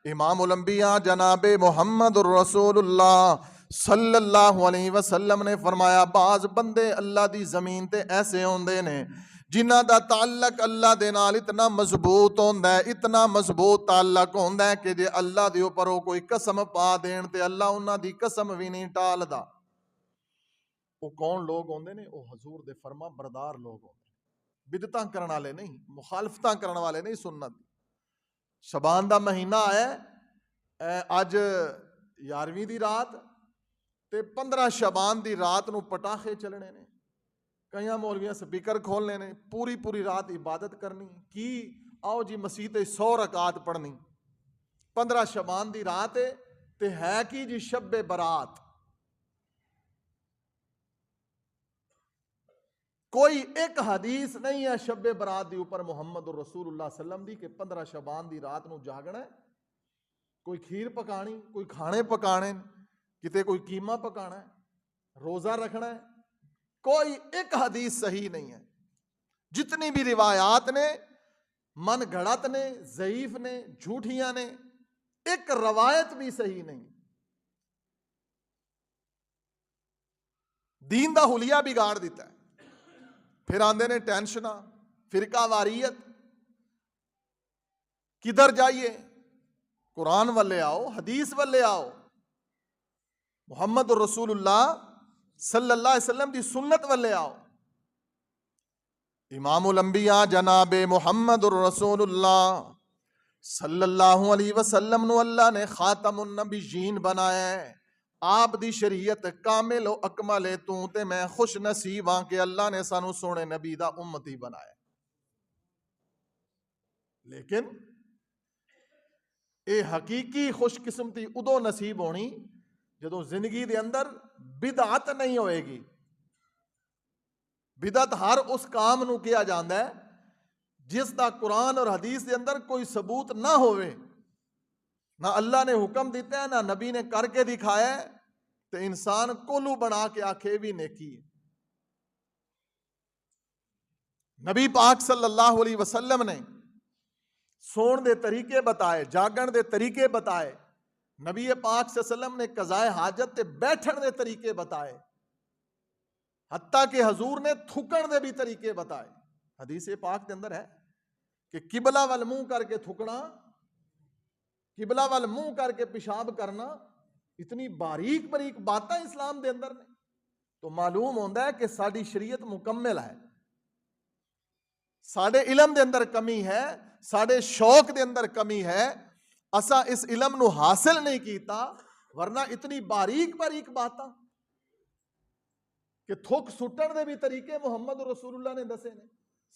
امام الانبیاء جناب محمد الرسول اللہ صلی اللہ علیہ وسلم نے فرمایا بعض بندے اللہ دی زمین تے ایسے ہوندے نے جنہ دا تعلق اللہ دے نال اتنا مضبوط ہوندا ہے، اتنا مضبوط تعلق ہوندا ہے کہ جے اللہ دے اوپر وہ کوئی قسم پا دین تے اللہ انہاں دی قسم بھی نہیں ٹالدا۔ وہ کون لوگ ہوندے نے؟ وہ حضور دے فرما بردار لوگ ہوندے، بدعتاں کرن والے نہیں، مخالفتاں کرن والے نہیں سنت۔ شبان دا مہینہ ہے، اج 11ویں دی رات تے 15 شبان دی رات نو پٹاخے چلنے نے، کئی مولویاں سپیکر کھولنے نے، پوری رات عبادت کرنی کی، آؤ جی مسیح 100 رکعت پڑھنی، 15 شبان دی رات تے ہے کی جی شب برات۔ کوئی ایک حدیث نہیں ہے شب برات دی اوپر محمد الرسول اللہ صلی اللہ علیہ وسلم دی کہ 15 شبان دی رات نو جاگنا ہے، کوئی کھیر پکانی، کوئی کھانے پکانے، کتے کوئی قیمہ پکانا ہے، روزہ رکھنا ہے، کوئی ایک حدیث صحیح نہیں ہے۔ جتنی بھی روایات نے من گھڑت نے، ضعیف نے، جھوٹیاں نے، ایک روایت بھی صحیح نہیں۔ دین دا حلیہ بگاڑ دیتا ہے۔ پھر آندے نے ٹینشنہ، فرقہ واریت، کدھر جائیے؟ قرآن والے آؤ، حدیث والے آؤ، محمد الرسول اللہ صلی اللہ علیہ وسلم دی سنت والے آؤ۔ امام الانبیاء جناب محمد الرسول اللہ صلی اللہ علیہ وسلم نو اللہ نے خاتم النبیین بنایا ہے۔ آپ دی شریعت کامل و اکمل ہے، تو تے میں خوش نصیب ہاں کہ اللہ نے سانو سونے نبی دا امتی بنایا۔ لیکن اے حقیقی خوش قسمتی ادو نصیب ہونی جدو زندگی دے اندر بدعت نہیں ہوئے گی۔ بدعت ہر اس کام نو کیا جاندا ہے جس دا قرآن اور حدیث دے اندر کوئی ثبوت نہ ہوئے، نہ اللہ نے حکم دیتا ہے نہ نبی نے کر کے دکھایا ہے، تو انسان کولو بنا کے آکھے بھی نیکی ہے۔ نبی پاک صلی اللہ علیہ وسلم نے سون دے طریقے بتائے، جاگن دے طریقے بتائے، نبی پاک صلی اللہ علیہ وسلم نے قضائے حاجت تے بیٹھن دے طریقے بتائے، حتیٰ کہ حضور نے تھکن دے بھی طریقے بتائے۔ حدیث پاک دے اندر ہے کہ قبلہ وال منہ کر کے تھکنا، قبلہ وال منہ کر کے پیشاب کرنا، اتنی باریک باتاں اسلام دے اندر نے، تو معلوم ہوتا ہے کہ ساری شریعت مکمل ہے۔ ساڑے علم دے اندر کمی ہے، ساڑے شوق دے اندر کمی ہے، اسا اس علم نو حاصل نہیں کیتا، ورنہ اتنی باریک باتاں کہ تھوک سٹن دے بھی طریقے محمد رسول اللہ نے دسے نے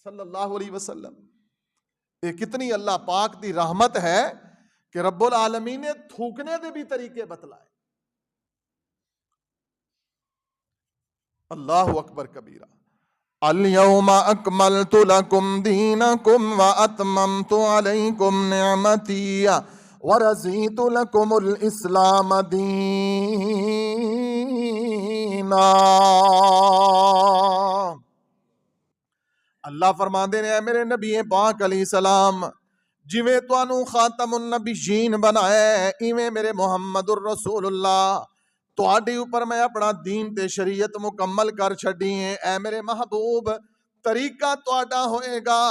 صلی اللہ علیہ وسلم۔ یہ کتنی اللہ پاک دی رحمت ہے کہ رب العالمین نے تھوکنے دے بھی طریقے بتلائے۔ اللہ اکبر کبیرہ۔ اليوم اکملت لکم دینکم واتممت علیکم نعمتی ورضیت لکم الاسلام دینا۔ اللہ فرماندے نے اے میرے نبی پاک علیہ السلام، جویں تانوں خاتم النبیین بنایا ہے، ایویں میرے محمد الرسول اللہ تواڈے اوپر میں اپنا دین تے شریعت مکمل کر چھڈی ہے۔ اے میرے محبوب، طریقہ تواڈا ہوئے گا،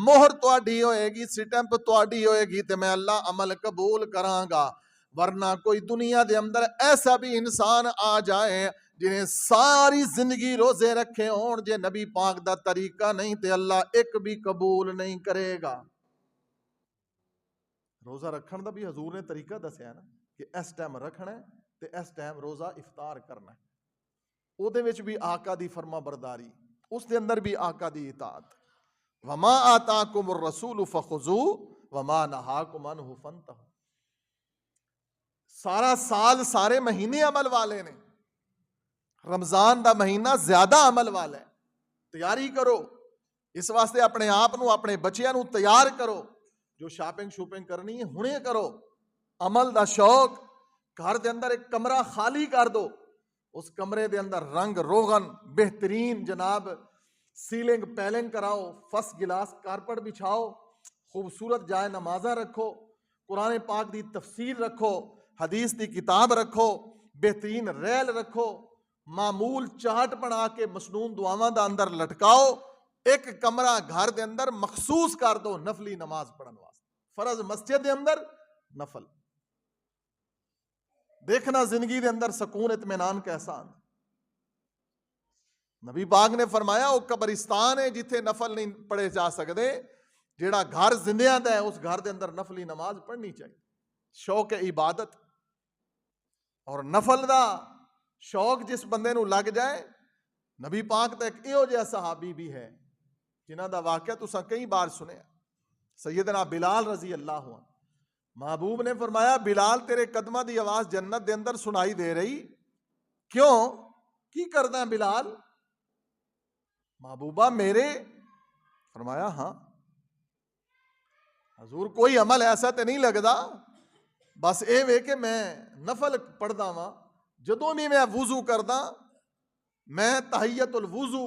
مہر تواڈی ہوئے گی، سٹیمپ تواڈی ہوئے گی تے میں اللہ عمل قبول کراں گا۔ ورنہ کوئی دنیا دے اندر ایسا بھی انسان آ جائے جنہیں ساری زندگی روزے رکھے ہون، جے نبی پاک دا طریقہ نہیں تے اللہ ایک بھی قبول نہیں کرے گا۔ روزہ رکھن دا بھی حضور نے طریقہ دسیا ہے نا کہ اس ٹائم رکھنا ہے تے اس ٹائم روزہ افطار کرنا ہے۔ او دے وچ بھی آقا دی فرما برداری، اس دے اندر بھی آقا دی اطاعت۔ وما آتاکم الرسول فخذوہ وما نہاکم عنہ فانتہوا۔ سارا سال سارے مہینے عمل والے نے، رمضان دا مہینہ زیادہ عمل والا ہے۔ تیاری کرو اس واسطے، اپنے آپ نو اپنے بچیاں نو تیار کرو، جو شاپنگ شوپنگ کرنی ہے ہنے کرو۔ عمل دا شوق، گھر دے اندر ایک کمرہ خالی کر دو، اس کمرے دے اندر رنگ روغن بہترین جناب سیلنگ پیلنگ کراؤ، فرسٹ گلاس کارپٹ بچھاؤ، خوبصورت جائے نمازہ رکھو، قرآن پاک دی تفسیر رکھو، حدیث دی کتاب رکھو، بہترین ریل رکھو، معمول چارٹ بنا کے مسنون دعاواں دا اندر لٹکاؤ، ایک کمرہ گھر دے اندر مخصوص کر دو نفلی نماز پڑھن واسطے، فرض مسجد دے اندر، نفل دیکھنا زندگی دے اندر سکون اطمینان کیسا آندا۔ نبی پاک نے فرمایا وہ قبرستان ہے جتھے نفل نہیں پڑھے جا سکتے، جیڑا گھر زندیاں دا ہے اس گھر دے اندر نفلی نماز پڑھنی چاہیے۔ شوق عبادت اور نفل دا شوق جس بندے نو لگ جائے، نبی پاک تے ایک ایہو جہا صحابی بھی ہے جنہاں دا واقعہ تساں کئی بار سنیا، سیدنا بلال رضی اللہ عنہ۔ محبوب نے فرمایا بلال تیرے قدمہ دی آواز جنت دے اندر سنائی دے رہی، کیوں کی کردا ہے بلال؟ محبوبہ میرے؟ فرمایا ہاں حضور کوئی عمل ایسا تے نہیں لگدا، بس اے وے کہ میں نفل پڑھدا واں، جدوں بھی میں وضو کردا میں تحیت الوضو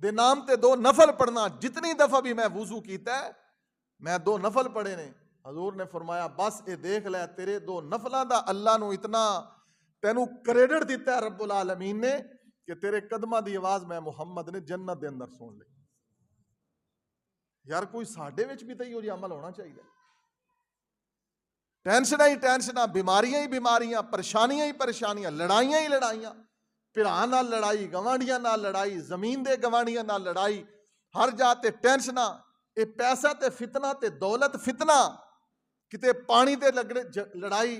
دے نام تے 2 نفل پڑھنا، جتنی دفعہ بھی میں وضو کیتا ہے میں 2 نفل پڑھے نے۔ حضور نے فرمایا بس اے دیکھ لے تیرے 2 نفلاں دا اللہ نو اتنا تینوں کریڈٹ دیتا ہے رب العالمین نے کہ تیرے قدمہ دی آواز میں محمد نے جنت دے اندر سن لی۔ یار کوئی ساڈے وچ بھی تے ایہو جہا عمل ہونا چاہیے۔ ٹینشناں ہی ٹینشناں، بیماریاں ہی بیماریاں، پریشانیاں ہی پریشانیاں، لڑائیاں ہی لڑائیاں، بھراں نال لڑائی، گوانڈیاں نال لڑائی، زمین دے گوانڈیاں نال لڑائی، ہر جا تے ٹینشناں، اے پیسہ تے فتنہ تے دولت فتنہ، کتے پانی تے لڑائی،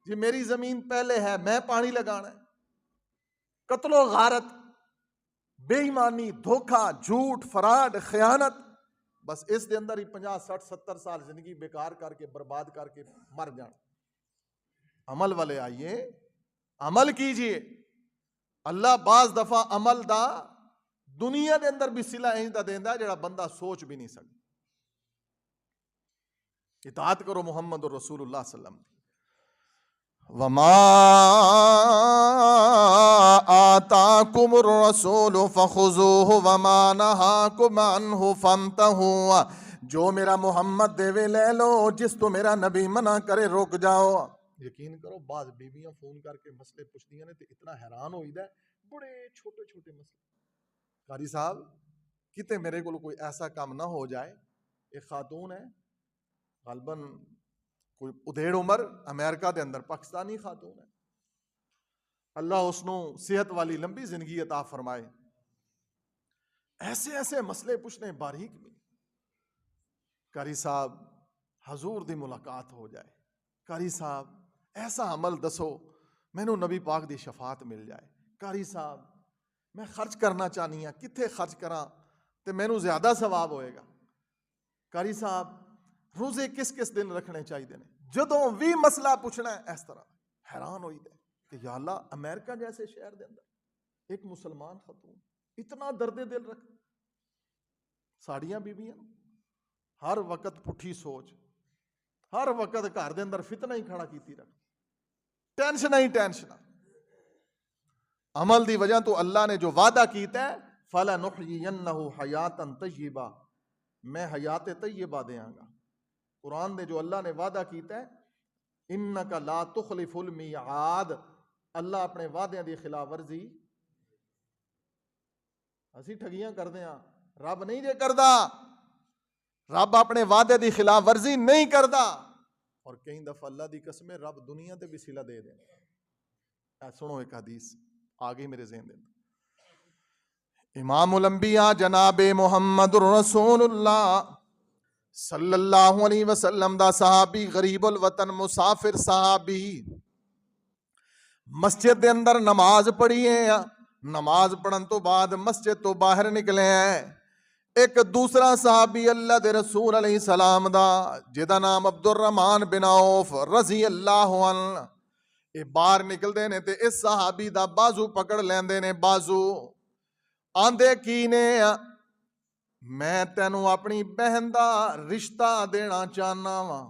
جی میری زمین پہلے ہے میں پانی لگانا ہے، قتل و غارت، بے ایمانی، دھوکہ، جھوٹ، فراڈ، خیانت، بس اس دے اندر ہی 50 60 70 سال زندگی بیکار کر کے برباد کر کے مر جان۔ عمل والے آئیے، عمل کیجئے۔ اللہ بعض دفعہ عمل دا دنیا دے اندر بھی صلہ انج دا دیندا جڑا بندہ سوچ بھی نہیں سکتا۔ اطاعت کرو محمد رسول اللہ صلی اللہ علیہ وسلم۔ وَمَا آتَاكُمُ الرَّسُولُ فَخُذُوهُ وَمَا نَهَاكُمْ عَنْهُ فَانْتَهُوا، جو میرا محمد دے وے لے لو، جس تو میرا نبی منع کرے رک جاؤ۔ یقین کرو بعض بیویاں فون کر کے مسئلے پوچھدیاں نے تے اتنا حیران ہوئیدا ہے، بڑے چھوٹے چھوٹے مسئلے۔ قاری صاحب کتے میرے کو کوئی ایسا کام نہ ہو جائے، ایک خاتون ہے غالباً کوئی ادھیڑ عمر، امریکہ دے اندر پاکستانی خاتون ہے، اللہ اس نو صحت والی لمبی زندگی عطا فرمائے۔ ایسے ایسے مسئلے پوچھنے باریک بھی، قاری صاحب حضور دی ملاقات ہو جائے، قاری صاحب ایسا عمل دسو مینوں نبی پاک دی شفاعت مل جائے، قاری صاحب میں خرچ کرنا چاہنی ہاں، کتھے خرچ کراں تے مینوں زیادہ ثواب ہوئے گا، قاری صاحب روزے کس کس دن رکھنے چاہیے نے۔ جدوں بھی مسئلہ پوچھنا ہے اس طرح حیران ہوئی دے کہ یا اللہ امریکہ جیسے شہر دے اندر ایک مسلمان خاتون اتنا درد دل رکھ، ساڑیاں بیویاں ہر وقت پٹھی سوچ، ہر وقت گھر دے اندر فتنہ ہی کھڑا کیتی رکھ، ٹینشن ہی ٹینشن۔ عمل دی وجہ تو اللہ نے جو وعدہ کیتا ہے فَلَنُحْيِيَنَّهُ حَيَاتًا طَيِّبًا، میں حیات طیبہ دیاں گا۔ قرآن نے جو اللہ نے وعدہ کیتا ہے اِنَّكَ لَا تُخْلِفُ الْمِيعَادَ، اللہ اپنے وعدے دی خلاف ورزی، اسی ٹھگیاں کردے ہاں، رب نہیں جے کردا، رب اپنے وعدے دی خلاف ورزی نہیں کردا، اور کئی دفعہ اللہ دی قسمیں رب دنیا تے بھی صلہ دے دیں۔ سنو ایک حدیث آگے میرے ذہن دے، امام الانبیاء جناب محمد رسول اللہ صلی اللہ علیہ وسلم دا صحابی، غریب الوطن مسافر صحابی، مسجد دے اندر نماز پڑھی ہے، نماز پڑھن تو بعد مسجد تو باہر نکلے ہیں، ایک دوسرا صحابی اللہ دے رسول علیہ السلام دا جدا نام عبد الرحمن بن عوف رضی اللہ عنہ، یہ باہر نکل دے نے تے اس صحابی دا بازو پکڑ لیندے نے، بازو آندے کی نے میں تینوں اپنی بہن دا رشتہ دینا چاہنا وا۔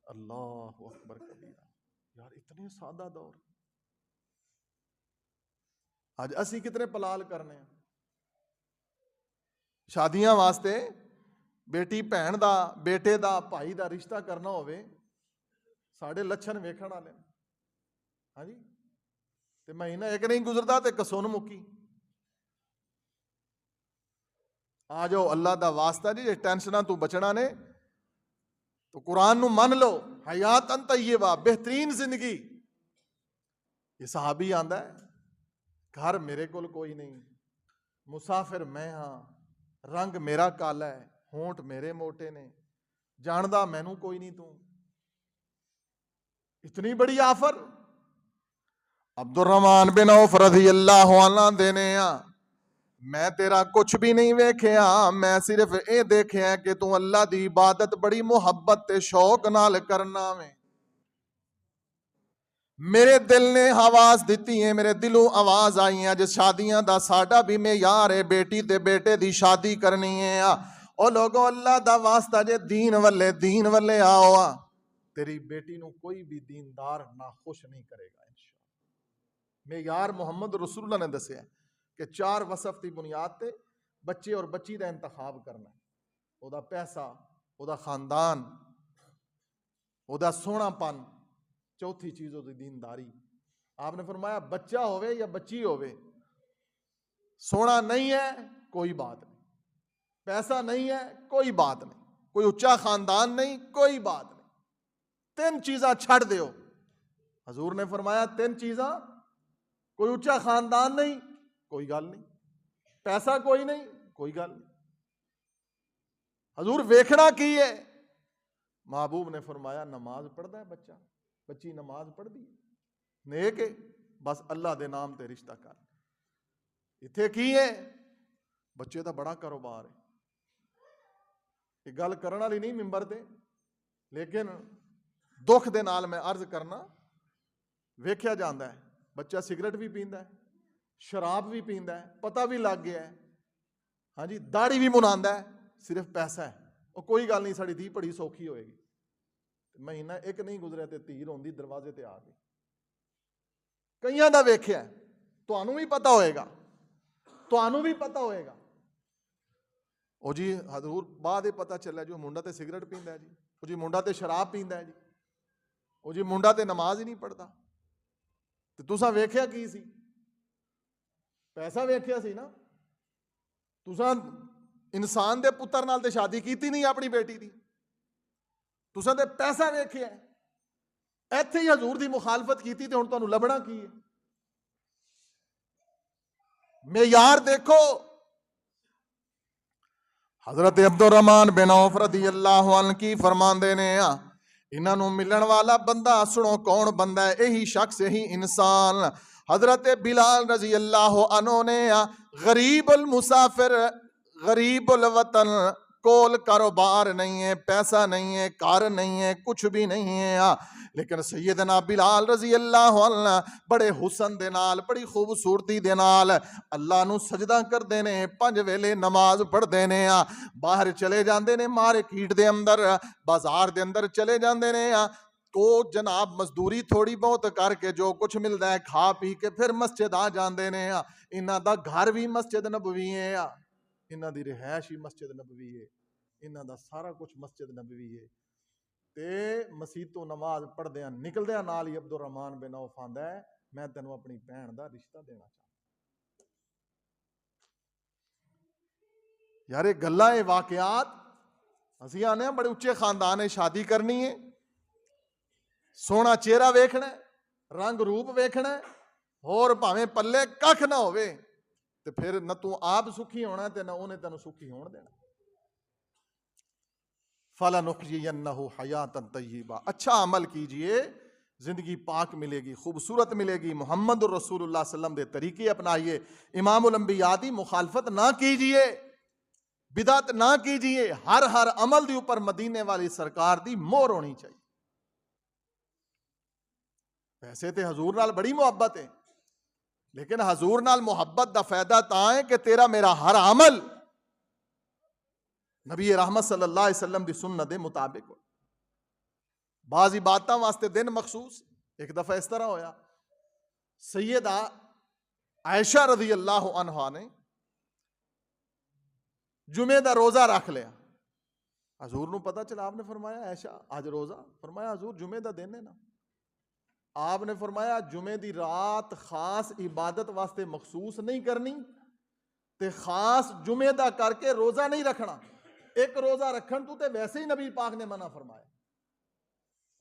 اللہ اکبر کبیرہ، یار اتنے سادہ دور، آج اسی کتنے پلال کرنے ہیں شادیاں واسطے، ਬੇਟੀ ਭੈਣ ਦਾ, ਬੇਟੇ ਦਾ, ਭਾਈ ਦਾ ਰਿਸ਼ਤਾ ਕਰਨਾ ਹੋਵੇ, ਸਾਡੇ ਲੱਛਣ ਵੇਖਣ ਵਾਲੇ ਨੇ। ਹਾਂਜੀ, ਤੇ ਮਹੀਨਾ ਇੱਕ ਨਹੀਂ ਗੁਜ਼ਰਦਾ ਤੇ ਕਸੁੰਨ ਮੁੱਕੀ। ਆ ਜਾਓ, ਅੱਲਾਹ ਦਾ ਵਾਸਤਾ ਜੀ, ਜੇ ਟੈਨਸ਼ਨਾਂ ਤੋਂ ਬਚਣਾ ਨੇ تو قرآن نو من لو، حیاتن طیبہ، بہترین زندگی۔ یہ صحابی آندا ہے گھر میرے کول کوئی نہیں، مسافر میں ہاں، رنگ میرا کالا ہے، ہونٹ میرے موٹے نے، جاندا مینوں کوئی نہیں تو۔ اتنی بڑی آفر عبد الرحمن بن عوف رضی اللہ عنہ دینے ہاں، میں تیرا کچھ بھی نہیں ویکھیا، میں صرف اے دیکھیا کہ تو اللہ دی عبادت بڑی محبت تے شوق نال کرنا میں۔ میرے دل نے آواز دیتی ہے، میرے دلوں آواز آئی ہیں، جس شادیاں دا ساڈا بھی معیار ہے، بیٹی تے بیٹے دی شادی کرنی ہے۔ او لوگوں، اللہ دا واسطہ جے دین والے آؤ، تیری بیٹی نو کوئی بھی دیندار ناخوش نہیں کرے گا انشاءاللہ۔ معیار محمد رسول اللہ نے دسیا ہے کہ 4 وصف دی بنیاد تے بچے اور بچی دا انتخاب کرنا ہے، او دا پیسہ، او دا خاندان، او دا سونا پن، چوتھی چیز ہوتی دینداری۔ آپ نے فرمایا بچہ ہوئے یا بچی ہوئے، سونا نہیں ہے کوئی بات نہیں، پیسہ نہیں ہے کوئی بات نہیں، کوئی اچھا خاندان نہیں کوئی بات نہیں، 3 چیزاں چھڑ دیو۔ حضور نے فرمایا 3 چیزاں، کوئی اچھا خاندان نہیں کوئی گل نہیں، پیسہ کوئی نہیں کوئی گل نہیں۔ حضور ویکھنا کی ہے؟ محبوب نے فرمایا نماز پڑھتا ہے بچہ، بچی نماز پڑھ دی، نیک ہے، بس اللہ دے نام تے رشتہ کر۔ اتھے کی ہے؟ بچے دا بڑا کاروبار ہے، یہ گل کرن والی نہیں ممبر تے، لیکن دکھ دے نال میں عرض کرنا، ویکھیا جاندا ہے بچہ سگریٹ بھی پیندا ہے، شراب بھی پیندا ہے، پتہ بھی لگ گیا ہے، ہاں جی، داڑھی بھی مناندا ہے، صرف پیسہ ہے۔ اور کوئی گل نہیں، ساڑی دھی بڑی سوکھی ہوئے گی، مہینہ ایک نہیں گزرے تے تیر ہوندی دروازے تے آ گئی۔ کئیاں دا ویکھیا ہے، تانوں بھی پتہ ہوئے گا، تانوں بھی پتہ ہوئے گا۔ او جی حضور بعد پتہ چلا جو منڈا تے سگریٹ پیندا ہے جی، او جی منڈا تے شراب پیندا ہے جی، او جی منڈا تے نماز ہی نہیں پڑھتا۔ تے تساں ویکھیا کی سی؟ پیسہ ویکھیا سی نا۔ تساں انسان دے پتر نال تے شادی کیتی نہیں اپنی بیٹی دی، تساں تے پیسہ ویکھیا ہے۔ ایتھے ہی حضور دی مخالفت کیتی تے ہن تانوں لبنا کی ہے؟ معیار دیکھو۔ حضرت عبد الرحمن بن عوف رضی اللہ عنہ کی فرماندے نے، انہاں نوں ملن والا بندہ سنو کون بندہ ہے، یہی شخص یہی انسان۔ حضرت بلال رضی اللہ عنہ نے غریب المسافر، غریب الوطن، کول کاروبار نہیں ہے، پیسہ نہیں ہے، کار نہیں ہے، کچھ بھی نہیں ہے، لیکن سیدنا بلال رضی اللہ عنہ بڑے حسن دے نال، بڑی خوبصورتی دے نال اللہ نو سجدہ کر دینے، 5 ویلے نماز پڑھ دینے، باہر چلے جاندے نے، مارکیٹ دے اندر، بازار دے اندر چلے جاندے نے، تو جناب مزدوری تھوڑی بہت کر کے جو کچھ ملدا ہے کھا پی کے پھر مسجد آ جاندے نے۔ انہاں دا گھر بھی مسجد نبوی ہے، انہاں دی رہائش بھی مسجد نبوی ہے، انہاں دا سارا کچھ مسجد نبوی ہے۔ تے مسجد تو نماز پڑھدیاں نکلدیاں نال ہی عبد الرحمن بن عوف آندا ہے میں تینوں اپنی بہن دا رشتہ دینا چاہتا۔ یار یہ گلاں اے واقعات، اسی آنے بڑے اچھے خاندان ہے، شادی کرنی ہے، سونا چہرہ ویکھنا ہے، رنگ روپ ویکھنا ہے، اور بھاویں پلے ککھ نہ ہوئے، تے پھر نہ تو آپ سکھی ہونا تے نہ انہیں تینوں سکھی ہون دینا۔ فَلَنُحْيِيَنَّهُ حَيَاتًا طَيِّبًا، اچھا عمل کیجئے، زندگی پاک ملے گی، خوبصورت ملے گی۔ محمد الرسول اللہ صلی اللہ علیہ وسلم دے طریقے اپنائیے، امام الانبیاء دی مخالفت نہ کیجئے، بدعت نہ کیجئے، ہر عمل دی اوپر مدینے والی سرکار دی مہر ہونی چاہیے۔ ویسے تے حضور نال بڑی محبت ہے، لیکن حضور نال محبت دا فائدہ تاں ہے کہ تیرا میرا ہر عمل نبی رحمت صلی اللہ علیہ وسلم دی سنت دے مطابق ہو۔ بعض عبادتاں واسطے دن مخصوص، ایک دفعہ اس طرح ہویا، سیدہ عائشہ رضی اللہ عنہا نے جمعے دا روزہ رکھ لیا، حضور نو پتہ چلا، آپ نے فرمایا عائشہ اج روزہ؟ فرمایا حضور جمعے دا دن ہے نا۔ آپ نے فرمایا جمعے دی رات خاص عبادت واسطے مخصوص نہیں کرنی تے خاص جمعے دا کر کے روزہ نہیں رکھنا۔ ایک روزہ رکھن تو تے ویسے ہی نبی پاک نے منع فرمایا،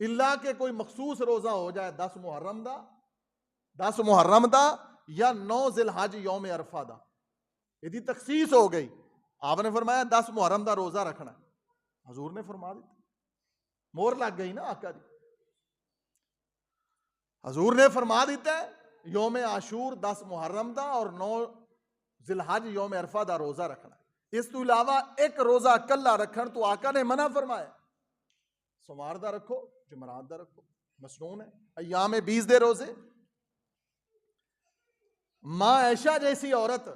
اللہ کہ کوئی مخصوص روزہ ہو جائے 10 محرم دا یا 9 ذی الحج یوم عرفہ دا، یہ تخصیص ہو گئی۔ آپ نے فرمایا 10 محرم دا روزہ رکھنا ہے، حضور نے فرما دیتا، مور لگ گئی نا آقا دی۔ حضور نے فرما دیتا ہے یوم عاشور 10 محرم دا اور 9 ذی الحج یوم عرفہ دا روزہ رکھنا ہے۔ اس تو علاوہ ایک روزہ کلا رکھن تو آقا نے منع فرمایا، سوموار دا رکھو، جمعرات دا رکھو، مسنون ہے۔ ایام 20 دے روزے، ماں عائشہ جیسی عورت،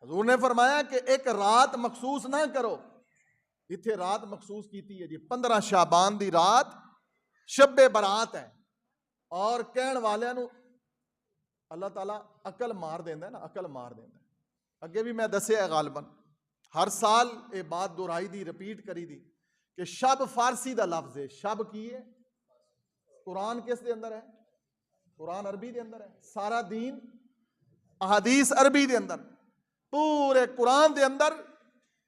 حضور نے فرمایا کہ ایک رات مخصوص نہ کرو، اتھے رات مخصوص کیتی ہے جی 15 شعبان دی رات شب برات ہے، اور کہن والے نو اللہ تعالیٰ عقل مار دیندہ ہے نا، عقل مار دیندہ ہے۔ اگے بھی میں دسیا ہے غالباً، ہر سال یہ بات دہرائی دی، رپیٹ کری دی کہ شب فارسی دا لفظ ہے، شب کی ہے؟ قرآن کس دے اندر ہے؟ قرآن عربی دے اندر ہے، سارا دین احادیث عربی دے اندر، پورے قرآن دے اندر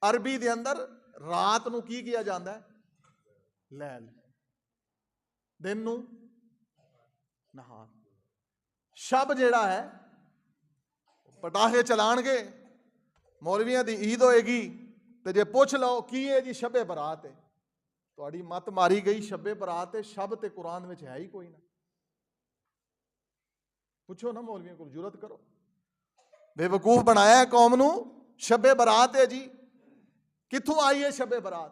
عربی دے اندر رات نو کی کیا جاندہ ہے؟ لیل، دن نو نہار۔ شب جیڑا ہے پٹاخے چلان گے، مولویاں دی عید ہوئے گی تے جے پوچھ لو کی ہے جی شب برات ہے، تہاڈی مت ماری گئی، شب برات ہے، شب تے قرآن وچ ہے ہی کوئی نہ۔ پوچھو نا مولویاں کو، جرت کرو، بے وقوف بنایا ہے قوم نو، شب برات ہے جی، کتھوں آئی ہے شب برات؟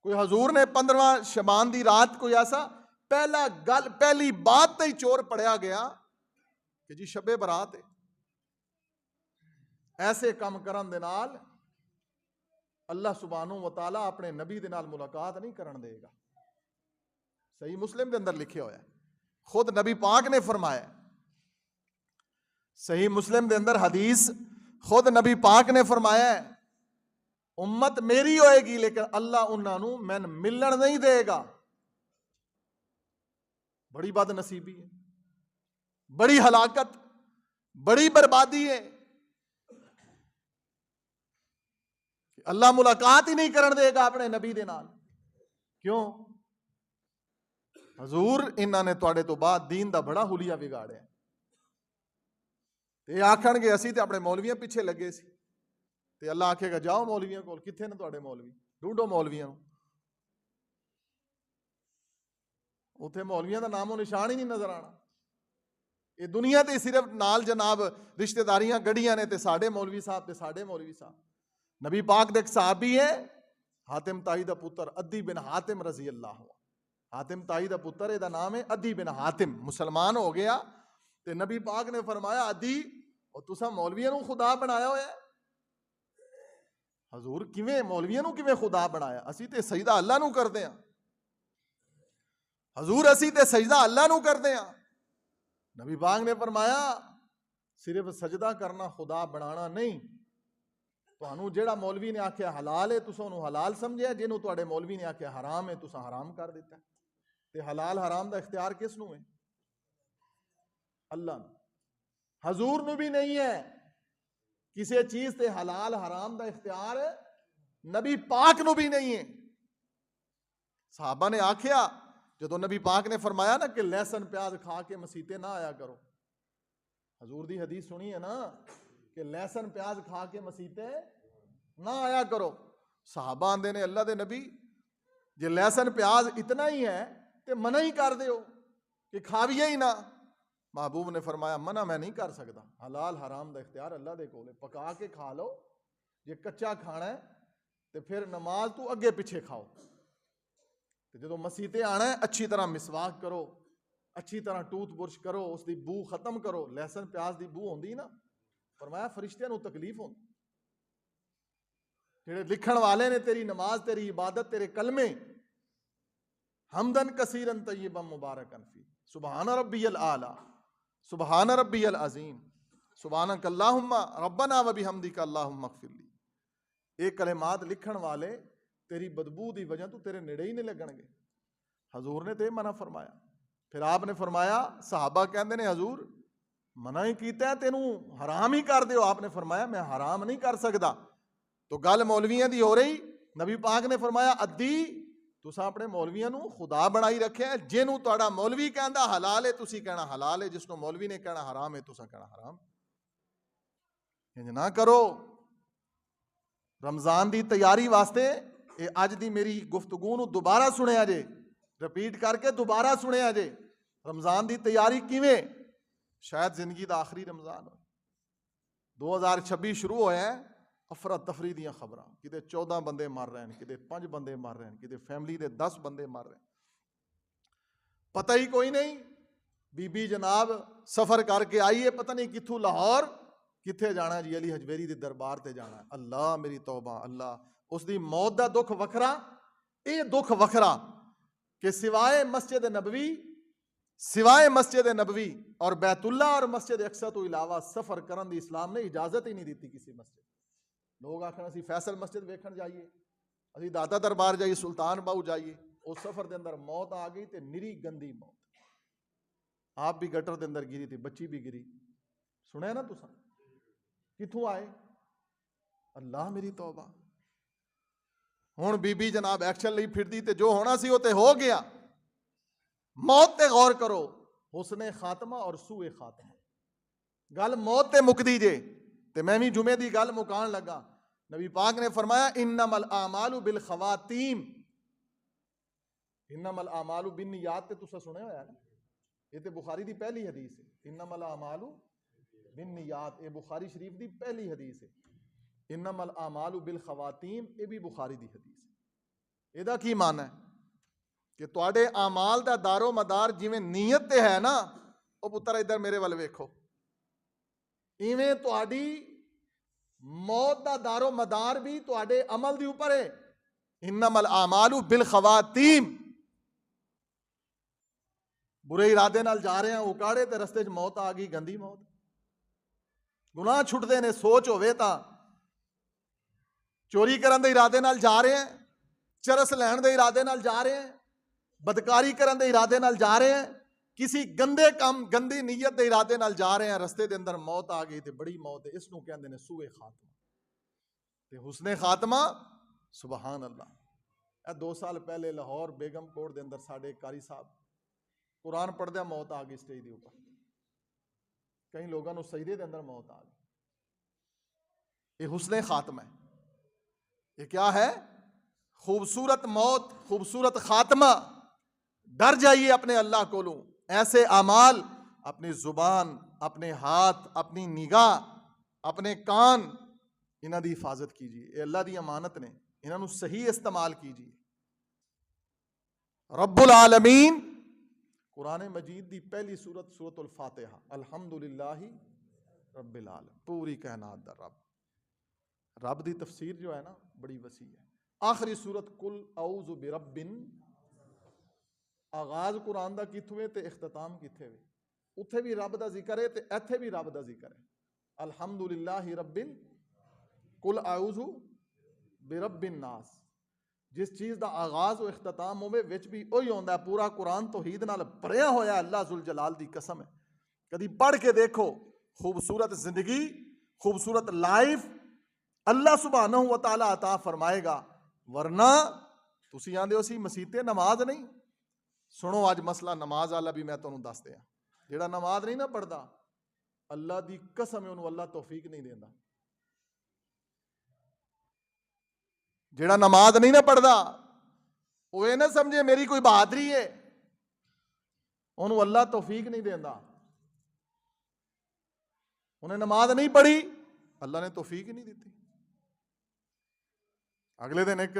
کوئی حضور نے 15 شعبان دی رات کوئی ایسا پہلی بات تے ہی چور پڑیا گیا کہ جی شب برات ہے؟ ایسے کام کرن دے نال اللہ سبحانہ و تعالیٰ اپنے نبی دے نال ملاقات نہیں کرن دے گا۔ صحیح مسلم دے اندر لکھے ہویا ہے، خود نبی پاک نے فرمایا ہے، صحیح مسلم دے اندر حدیث خود نبی پاک نے فرمایا ہے، امت میری ہوئے گی لیکن اللہ انہاں نو میں ملن نہیں دے گا۔ بڑی بد نصیبی ہے، بڑی ہلاکت، بڑی بربادی ہے، اللہ ملاقات ہی نہیں کرن دے گا اپنے نبی دے نال۔ کیوں؟ حضور انہاں نے تواڈے تو بعد دین دا بڑا حلیہ بگاڑیا، تے آکھن گے اسی تے اپنے مولویاں پیچھے لگے سی، تے اللہ آکھے گا جاؤ مولویاں کول، کتھے نے تواڈے مولوی، ڈھونڈو مولویاں، اتھے مولویاں دا نام و نشان ہی نہیں نظر آنا۔ یہ دنیا تے صرف نال جناب رشتہ داریاں گڑیاں نے تے ساڈے مولوی صاحب تے ساڈے مولوی صاحب۔ نبی پاک دے ایک صحابی ہے حاتم تائی دا پتر عدی بن حاتم رضی اللہ عنہ، حاتم تائی دا پتر اے دا نام ہے عدی بن حاتم، مسلمان ہو گیا تے نبی پاک نے فرمایا عدی او تساں مولویاں نو خدا بنایا ہویا ہے؟ حضور کیویں مولویاں نو کیویں خدا بنایا؟ اسی تے سجدہ اللہ نو کردے ہاں، حضور اسی تے سجدہ اللہ نو کردے ہاں۔ نبی پاک نے فرمایا صرف سجدہ کرنا خدا بنانا نہیں، تانوں جیڑا مولوی نے آکھیا حلال ہے تساں انہوں حلال سمجھیا، جنہوں تواڈے مولوی نے آکھیا حرام ہے تساں حرام کر دیتا ہے۔ تے حلال حرام دا اختیار کس نو ہے؟ اللہ نو۔ حضور نو بھی نہیں ہے کسی چیز تے حلال حرام دا اختیار، نبی پاک نو بھی نہیں ہے۔ صحابہ نے آکھیا جدو نبی پاک نے فرمایا نا کہ لہسن پیاز کھا کے مسیتے نہ آیا کرو، حضور دی حدیث سنی ہے نا کہ لہسن پیاز کھا کے مسیتے نہ آیا کرو، صحابہ آندے نے اللہ دے نبی جے لہسن پیاز اتنا ہی ہے تے منع ہی کر دیو کہ کھاویے ہی نہ۔ محبوب نے فرمایا منع میں نہیں کر سکتا، حلال حرام دا اختیار اللہ دے کولے، پکا کے کھا لو، جے کچا کھانا ہے تے پھر نماز تو اگے پیچھے کھاؤ، جدو مسیتے آنا ہے اچھی طرح مسواک کرو، اچھی طرح ٹوتھ برش کرو، اس دی بو ختم کرو۔ لہسن پیاز دی بو ہوندی نا، فرمایا فرشتیاں نو تکلیف ہوندی، جڑے لکھن والے نے تیری نماز تیری عبادت تیرے کلمے حمدن کثیرن طیبا مبارکن فی سبحان ربی الاعلی سبحان ربی العظیم سبحانک اللہم ربنا و بحمدک اللہم اغفر لی، یہ کلمات لکھن والے تیری بدبو دی وجہ تو تیرے نیڑے ہی نہیں لگن گے. حضور نے تے منع فرمایا. پھر آپ نے فرمایا, صحابہ کہندے نے حضور منع ہی کیتا ہے, تینوں حرام ہی کر دیو. آپ نے فرمایا میں حرام نہیں کر سکتا. تو گل مولویاں دی ہو رہی, نبی پاک نے فرمایا ادھی تساں اپنے مولویاں نو خدا بنائی رکھیا ہے. جنوں تہاڈا مولوی کہندا حلال ہے تسی کہنا حلال ہے, جس نو مولوی نے کہنا حرام ہے تساں کہنا حرام. انج نہ کرو. رمضان دی تیاری واسطے اے اج دی میری گفتگو نو دوبارہ سنیا جے, رپیٹ کر کے دوبارہ سنیا جے. رمضان دی تیاری کیویں؟ شاید زندگی دا آخری رمضان ہو. 2026 شروع ہویا ہے, افراتفری دیاں خبراں, کدے 14 بندے مر رہے ہیں, کدے 5 بندے مر رہے ہیں, کدے فیملی دے 10 بندے مر رہے ہیں, پتہ ہی کوئی نہیں. بی بی جناب سفر کر کے آئی ہے پتہ نہیں کتھوں لاہور, کتھے جانا جی علی حجویری دے دربار تے جانا. اللہ میری توبہ, اللہ اس دی موت دا دکھ وکھرا, اے دکھ وکھرا کہ سوائے مسجد نبوی اور بیت اللہ اور مسجد اقصی تو علاوہ سفر کرن دی اسلام نے اجازت ہی نہیں دیتی کسی مسجد. لوگ آکھن اسی فیصل مسجد ویکھن جائیے, اسی داتا دربار جائیے, سلطان باؤ جائیے. اس سفر دے اندر موت آ گئی تے نری گندی موت. آپ بھی گٹر دے اندر گری تھی, بچی بھی گری. سنیا نا تساں, کتھوں آئے؟ اللہ میری توبہ. ہن بی بی جناب ایکشن لئی پھردی تے جو ہونا سی وہ تے ہو گیا. موت تے غور کرو, حسن خاتمہ اور سوء خاتمہ. گل موت تے مکدی جے. تے میں بھی جمعے دی گل مکان لگا. نبی پاک نے فرمایا انما الاعمال بالخواتیم. انما الاعمال بالنیات تے تساں سنیا ہویا نا, یہ تے بخاری دی پہلی حدیث ہے. انما الاعمال بالنیات, یہ بخاری شریف دی پہلی حدیث ہے. انما الاعمال بالخواتیم, یہ بھی بخاری دی حدیث ہے. یہ کی معنی ہے کہ تواڈے اعمال دا دار و مدار جویں نیت تے ہے نا, او پتر ادھر میرے ول ویکھو, ایویں تواڈی موت دا دار و مدار بھی تواڈے عمل دی اوپر ہے. انما الاعمال بالخواتیم. برے ارادے نال جا رہے ہیں اکاڑے تے رستے چ موت آ گئی, گندی موت. گناہ چھٹتے نے, سوچ ہوئے تا چوری کرن دے ارادے نال جا رہے ہیں, چرس لین دے ارادے نال جا رہے ہیں, بدکاری کرن دے ارادے نال جا رہے ہیں, کسی گندے کام گندی نیت دے ارادے نال جا رہے ہیں, رستے دے اندر موت آ گئی تے بڑی موت ہے. اس نو کہندے نے سوء خاتمہ. تے حسن خاتمہ سبحان اللہ. 2 سال پہلے لاہور بیگم کوٹ دے اندر ساڈے قاری صاحب قرآن پڑھدیا موت آ گئی سٹیج دے اوپر. کئی لوگوں نو سجدے دے اندر موت آ گئی. یہ حسن خاتمہ ہے. یہ کیا ہے؟ خوبصورت موت, خوبصورت خاتمہ. ڈر جائیے اپنے اللہ کولوں. ایسے اعمال, اپنی زبان, اپنے ہاتھ, اپنی نگاہ, اپنے کان, انہاں دی حفاظت کیجیے. یہ اللہ دی امانت نے, انہاں نو صحیح استعمال کیجیے. رب العالمین قرآن مجید دی پہلی سورت سورۃ الفاتحہ, الحمدللہ رب العالمین, پوری کائنات دا رب. رب دی تفسیر جو ہے نا بڑی وسیع ہے. آخری سورت قل اعوذ برب, آغاز قرآن دا کتھوں ہے تے اختتام کتھے وے. اتھے بھی رب دا ذکر ہے تے ایتھے بھی رب دا ذکر ہے. الحمدللہ رب قل اعوذ برب الناس. جس چیز دا آغاز و اختتام ہوئے وچ بھی وہی ہوندا ہے. پورا قرآن توحید نال بھریا ہویا ہے. اللہ ذوالجلال دی قسم ہے. کدی پڑھ کے دیکھو, خوبصورت زندگی, خوبصورت لائف اللہ سبحانہ و تعالی عطا فرمائے گا. ورنہ تسی آندے ہو سی مسیتے نماز نہیں. سنو اج مسئلہ نماز والا بھی میں تانوں دس دیا. جیڑا نماز نہیں نہ پڑھدا, اللہ دی قسم ہے انہوں اللہ توفیق نہیں دیندا. جیڑا نماز نہیں نہ پڑھدا وہ یہ نہ سمجھے میری کوئی بہادری ہے, انہوں اللہ توفیق نہیں دیندا. انہیں نماز نہیں پڑھی, اللہ نے توفیق ہی نہیں دیتی. اگلے دن ایک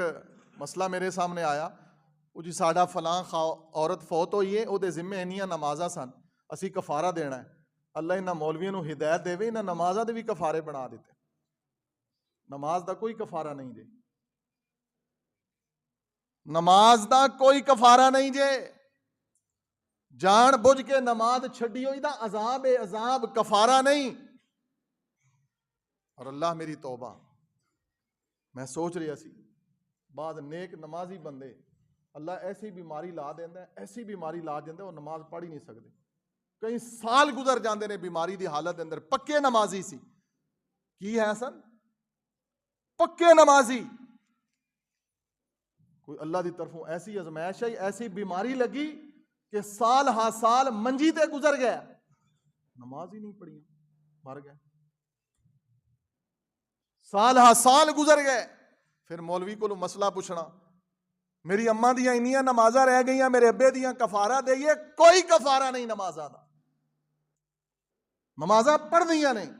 مسئلہ میرے سامنے آیا, وہ جی ساڈا فلاں عورت فوت ہوئی ہے, وہ دے ذمے انیاں نمازاں سن, اسی کفارہ دینا ہے. اللہ انہاں مولویوں نو ہدایت دے, انہاں نمازاں دے بھی کفارے بنا دیتے. نماز دا کوئی کفارہ نہیں جے, نماز دا کوئی کفارہ نہیں جے. جان بوجھ کے نماز چھڈی ہوئی دا عذاب ہے, عذاب, کفارہ نہیں. اور اللہ میری توبہ, میں سوچ رہا سی بعض نیک نمازی بندے اللہ ایسی بیماری لا دینا ہے، ایسی بیماری لا دینا ہے وہ نماز پڑھ ہی نہیں سکتے، کئی سال گزر جاندے نے بیماری دی حالت دے اندر، پکے نمازی سی کی ہے سن، پکے نمازی، کوئی اللہ دی طرفوں ایسی ازمائش ہے، ایسی بیماری لگی کہ سال ہا سال منجی تے گزر گیا، نماز ہی نہیں پڑھی، مر گئے، سال ہا سال گزر گئے، پھر مولوی کو مسئلہ پوچھنا، میری اماں دیاں انیاں نمازاں رہ گئیاں، میرے ابے دیاں کفارہ دئیے، کوئی کفارہ نہیں نمازاں دا، نمازاں پڑھ دیاں نہیں،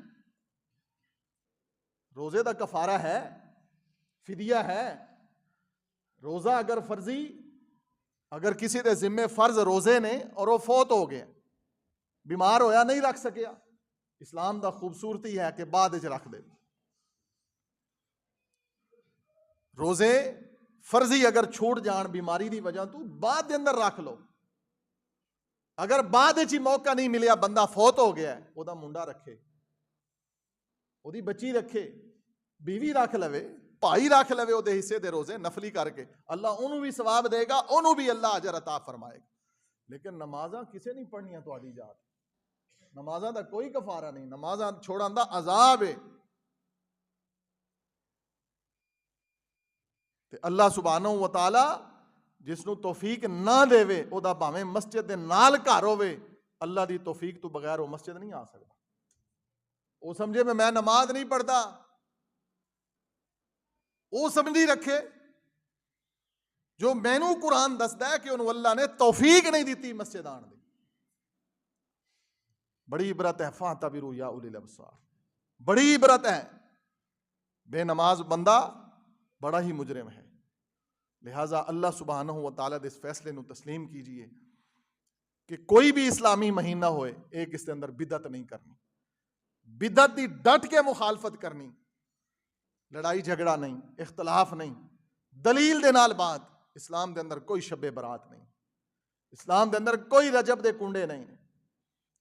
روزے دا کفارہ ہے، فدیہ ہے، روزہ اگر فرضی، اگر کسی دے ذمے فرض روزے نے اور وہ فوت ہو گئے، بیمار ہویا نہیں رکھ سکیا، اسلام دا خوبصورتی ہے کہ بعد وچ رکھ دے، روزے فرضی اگر چھوٹ جان بیماری دی وجہ تو بعد دے اندر رکھ لو، اگر بعد وچ موقع نہیں ملیا بندہ فوت ہو گیا ہے، او دا منڈا رکھے، او دی بچی رکھے، بیوی رکھ لوے، بھائی رکھ لوے، او دے حصے دے روزے نفلی کر کے، اللہ انہوں بھی ثواب دے گا، انہوں بھی اللہ اجر عطا فرمائے گا، لیکن نمازاں کسے نہیں پڑھنیاں تہاڈی جات، نمازاں دا کوئی کفارہ نہیں، نمازاں چھوڑن دا عذاب ہے، تے اللہ سبحانہ و تعالی جس نو توفیق نہ دے او دا بھاویں مسجد دے نال گھر ہوے، اللہ دی توفیق تو بغیر وہ مسجد نہیں آ سکتا، وہ سمجھے میں نماز نہیں پڑھتا، وہ سمجھی رکھے جو مینوں قرآن دستا ہے کہ انہوں اللہ نے توفیق نہیں دیتی مسجد آن دی، بڑی عبرت ہے، فاعتبروا یا اولی الابصار، بڑی عبرت ہے، بے نماز بندہ بڑا ہی مجرم ہے، لہٰذا اللہ سبحانہ و تعالیٰ دے اس فیصلے نو تسلیم کیجئے کہ کوئی بھی اسلامی مہینہ ہوئے ایک اس کے اندر بدعت نہیں کرنی، بدعت دی ڈٹ کے مخالفت کرنی، لڑائی جھگڑا نہیں، اختلاف نہیں، دلیل دے نال بات، اسلام دے اندر کوئی شب برات نہیں، اسلام دے اندر کوئی رجب دے کنڈے نہیں،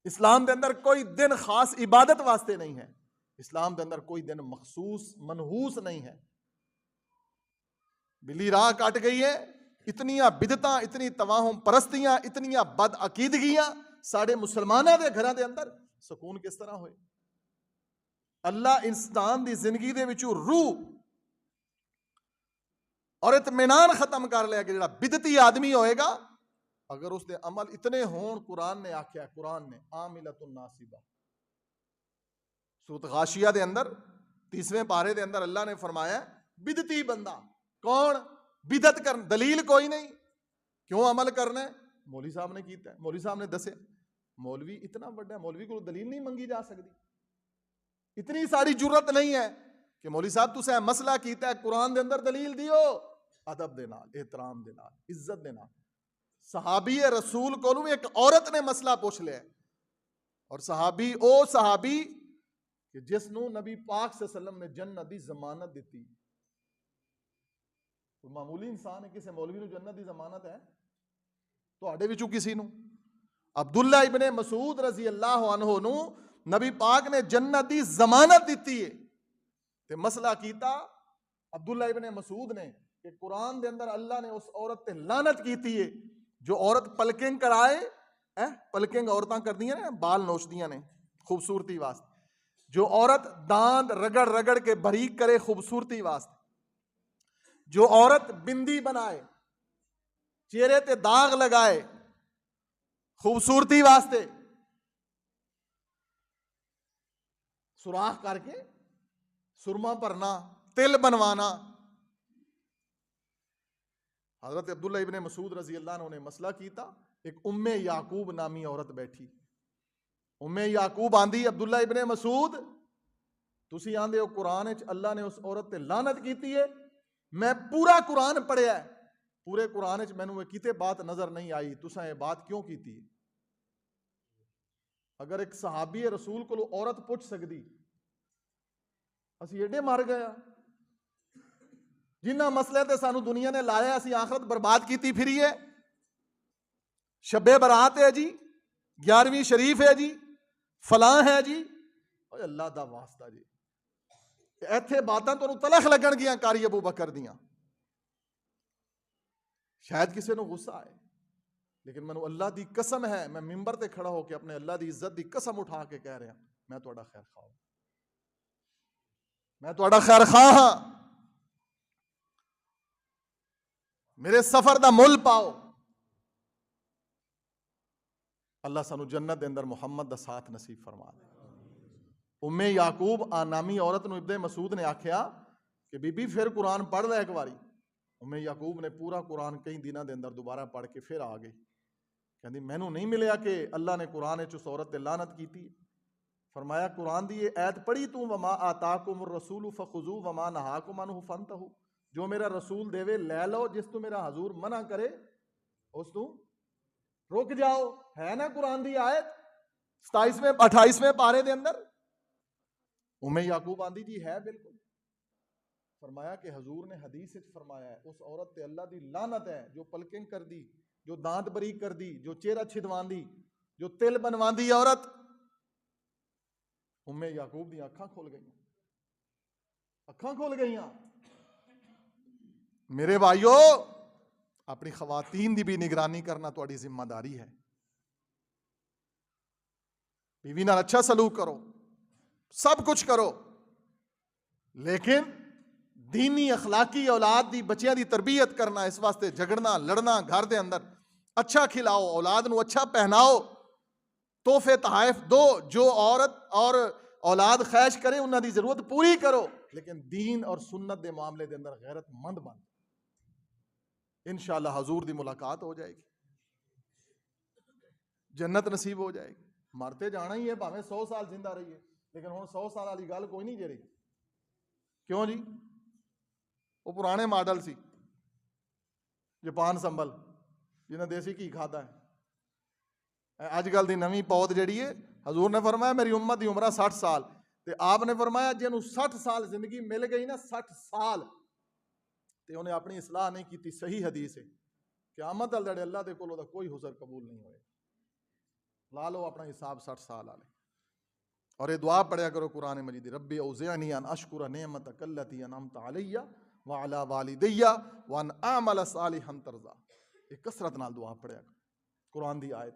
اسلام دے اندر کوئی دن خاص عبادت واسطے نہیں ہے، اسلام دے اندر کوئی دن مخصوص منحوس نہیں ہے، بلی راہ کٹ گئی ہے، اتنیاں بدعتاں، اتنی تواہم پرستیاں، اتنیاں بد عقیدگیاں ساڑے مسلمانوں دے گھراں دے اندر، سکون کس طرح ہوئے؟ اللہ انسان دی زندگی دے وچوں روح اور اطمینان ختم کر لیا کہ جڑا بدعتی آدمی ہوئے گا اگر اس دے عمل اتنے ہون، قرآن نے آکھیا ہے، قرآن نے عاملۃ ناصبہ، سورۃ غاشیہ دے اندر 30ویں پارے دے اندر اللہ نے فرمایا بدعتی بندہ کون؟ بدعت کرن، دلیل کوئی نہیں، کیوں عمل کرنا ہے؟ مولوی صاحب نے کیتا ہے، مولوی صاحب نے دسے، مولوی اتنا بڑا ہے، مولوی کو دلیل نہیں منگی جا سکتی، اتنی ساری جرت نہیں ہے کہ مولوی صاحب تسے مسئلہ کیتا ہے، قرآن دے اندر دلیل دیو، ادب دے نال، احترام دے نال، عزت دے نال، صحابی رسول کو ایک عورت نے مسئلہ پوچھ لیا، اور صحابی او صحابی کہ جس نو نبی پاک صلی اللہ علیہ وسلم نے جنت دی ضمانت دیتی، کوئی معمولی انسان ہے، کسی مولوی نو جنت دی ضمانت ہے؟ تو آڑے وچوں کسی نو؟ عبداللہ ابن مسعود رضی اللہ عنہ نو نبی پاک نے جنت دی ضمانت دیتی ہے، تے مسئلہ کیتا عبداللہ ابن مسعود نے کہ قرآن دے اندر اللہ نے اس عورت تے لعنت کیتی ہے جو عورت پلکنگ کرائے، پلکنگ عورتاں کر دیاں نے، بال نوچ دیاں نے خوبصورتی واسطے، جو عورت داند رگڑ رگڑ کے باریک کرے خوبصورتی واسطے، جو عورت بندی بنائے، چہرے تے داغ لگائے خوبصورتی واسطے، سوراخ کر کے سرما بھرنا، تل بنوانا، حضرت عبداللہ ابن مسعود رضی اللہ عنہ نے مسئلہ کیتا، ایک ام یعقوب نامی عورت بیٹھی، ام یعقوب آندی عبداللہ ابن مسعود تسی آندے ہو قرآن وچ اللہ نے اس عورت تے لعنت کیتی ہے، میں پورا قرآن پڑھیا ہے، پورے قرآن وچ مینوں کتے بات نظر نہیں آئی، تساں یہ بات کیوں کیتی ہے؟ اگر ایک صحابی رسول کو عورت پوچھ سکتی، اسی ایڈے مر گیا، جنہ مسئلے تے سانو دنیا نے لایا اسی آخرت برباد کیتی پھری ہے، شب برات ہے جی، 11ویں شریف ہے جی، فلاں ہے جی، اوہ اللہ دا واسطہ جی، ایتھے باتاں تو تلخ لگن گیاں کاری ابو بکر دیاں، شاید کسی نو غصہ آئے، لیکن مینوں اللہ دی قسم ہے، میں ممبر تے کھڑا ہو کے اپنے اللہ دی عزت دی قسم اٹھا کے کہہ رہا میں تہاڈا خیر خواہ ہوں، میں تہاڈا خیر خواہ ہاں، میرے سفر دا مل پاؤ۔ اللہ سانو جنت دے اندر محمد دا ساتھ نصیب فرما دے۔ ام یعقوب نامی عورت نو ابن مسعود نے آکھیا کہ بی بی پھر قرآن پڑھ لے ایک باری۔ ام یعقوب نے پورا قرآن کئی دنوں دے اندر دوبارہ پڑھ کے پھر آ گئی، کہندی مینوں نہیں ملیا کہ اللہ نے قرآن وچ اس عورت تے لعنت کیتی۔ فرمایا قرآن دی یہ ایت پڑھی تو وما آتاکم الرسول فخذوہ وما نہاکم عنہ فانتہوا، جو میرا رسول دے وے لے لو، جس تو میرا حضور منع کرے اس تو رک جاؤ۔ ہے نا قرآن دی آیت 27ویں 28ویں پارے دے اندر۔ ام یعقوب آندی جی ہے بالکل۔ فرمایا کہ حضور نے حدیث وچ فرمایا ہے اس عورت تے اللہ دی لعنت ہے جو پلکنگ کر دی، جو دانت بریک کر دی، جو چہرہ چھدوان دی، جو تل بنوان دی عورت۔ ام یعقوب دی اکھاں کھل گئیاں، اکھاں کھل گئیاں۔ میرے بھائیو، اپنی خواتین دی بھی نگرانی کرنا تہاڈی ذمہ داری ہے۔ بیوی نال اچھا سلوک کرو، سب کچھ کرو، لیکن دینی اخلاقی اولاد دی بچیاں دی تربیت کرنا، اس واسطے جھگڑنا لڑنا گھر دے اندر اچھا کھلاؤ، اولاد نو اچھا پہناؤ، تحفے تحائف دو، جو عورت اور اولاد خواہش کرے انہاں دی ضرورت پوری کرو، لیکن دین اور سنت دے معاملے دے اندر غیرت مند بن۔ انشاءاللہ حضور دی ملاقات ہو جائے گی، جنت نصیب ہو جائے گی۔ مرتے جانا ہی ہے، بھاویں 100 سال زندہ رہیے، لیکن ہن 100 سال والی گل کوئی نہیں جے رہی۔ کیوں جی؟ وہ پرانے ماڈل سی، جاپان سنبل جنہیں دیسی گھی کھادا ہے۔ اج کل دی نویں پود جڑی ہے، حضور نے فرمایا میری امت دی عمرہ 60 سال، تے آپ نے فرمایا جنہوں 60 سال زندگی مل گئی نا، 60 سال تے انہیں اپنی اصلاح نہیں کیتی۔ صحیح حدیث ہے، قیامت والے دن اللہ دے کول دا کوئی حضر قبول نہیں ہوئے۔ لا لو اپنا حساب 60 سال والے، اور یہ دعا پڑھیا کرو قرآن مجید، ربی اوزعنی ان اشکر نعمتک التی انعمت علی وعلی والدی وان اعمل صالحا ترضا۔ یہ کثرت نال دعا پڑھیا کرو، قرآن دی آیت۔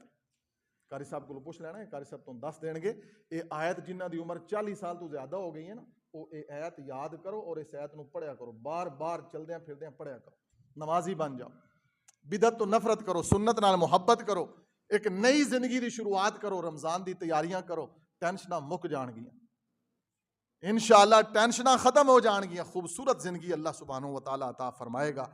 قاری صاحب کو پوچھ لینا ہے، قاری صاحب تم دس دین گے۔ یہ آیت جنہ دی عمر 40 سال تو زیادہ ہو گئی ہے نا، وہ یہ آیت یاد کرو اور اس آیت نو پڑھیا کرو، بار بار چلدیاں پھردیاں پڑھیا کرو، نمازی بن جاؤ۔ بدعت تو نفرت کرو، سنت نال محبت کرو، ایک نئی زندگی دی شروعات کرو، رمضان دی تیاریاں کرو، ٹینشناں مک جان گیاں انشاءاللہ، ٹینشناں ختم ہو جان گیاں، خوبصورت زندگی اللہ سبحانہ و تعالیٰ عطا فرمائے گا۔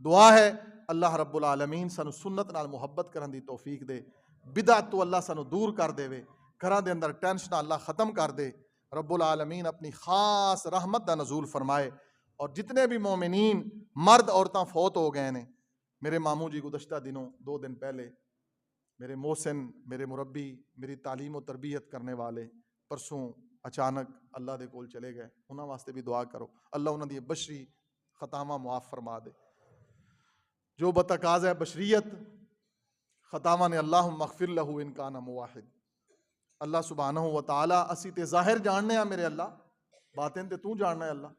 دعا ہے اللہ رب العالمین سانو سنت نال محبت کرن دی توفیق دے، بدعت تو اللہ سانو دور کر دے وے، گھراں دے اندر ٹینشناں اللہ ختم کر دے، رب العالمین اپنی خاص رحمت دا نزول فرمائے۔ اور جتنے بھی مومنین مرد عورتاں فوت ہو گئے نے، میرے ماموں جی گزشتہ دنوں 2 دن پہلے، میرے محسن، میرے مربی، میری تعلیم و تربیت کرنے والے پرسوں اچانک اللہ دے کول چلے گئے، انہاں واسطے بھی دعا کرو، اللہ انہاں دی بشری خطاواں معاف فرما دے۔ جو بتقاضۂ بشریت خطاواں نے اللہم اغفر لہ ان کان موحد۔ اللہ سبحانہ و تعالیٰ اسی تے ظاہر جاننے ہیں میرے اللہ، باطن تے تو جاننا ہے اللہ۔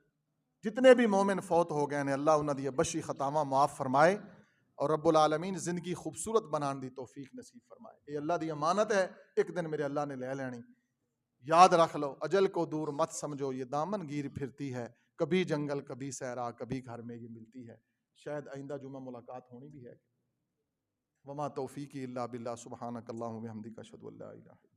جتنے بھی مومن فوت ہو گئے نے اللہ انہاں دی بشری خطاواں معاف فرمائے، اور رب العالمین زندگی خوبصورت بنان دی توفیق نصیب فرمائے۔ یہ اللہ دی امانت ہے، ایک دن میرے اللہ نے لے لینی۔ یاد رکھ لو، اجل کو دور مت سمجھو، یہ دامن گیر پھرتی ہے، کبھی جنگل کبھی صحرا، کبھی گھر میں یہ ملتی ہے۔ شاید آئندہ جمعہ ملاقات ہونی بھی ہے۔ وما توفیقی الا باللہ، سبحانک اللہم و بحمدک، اشہد ان لا الہ الا انت۔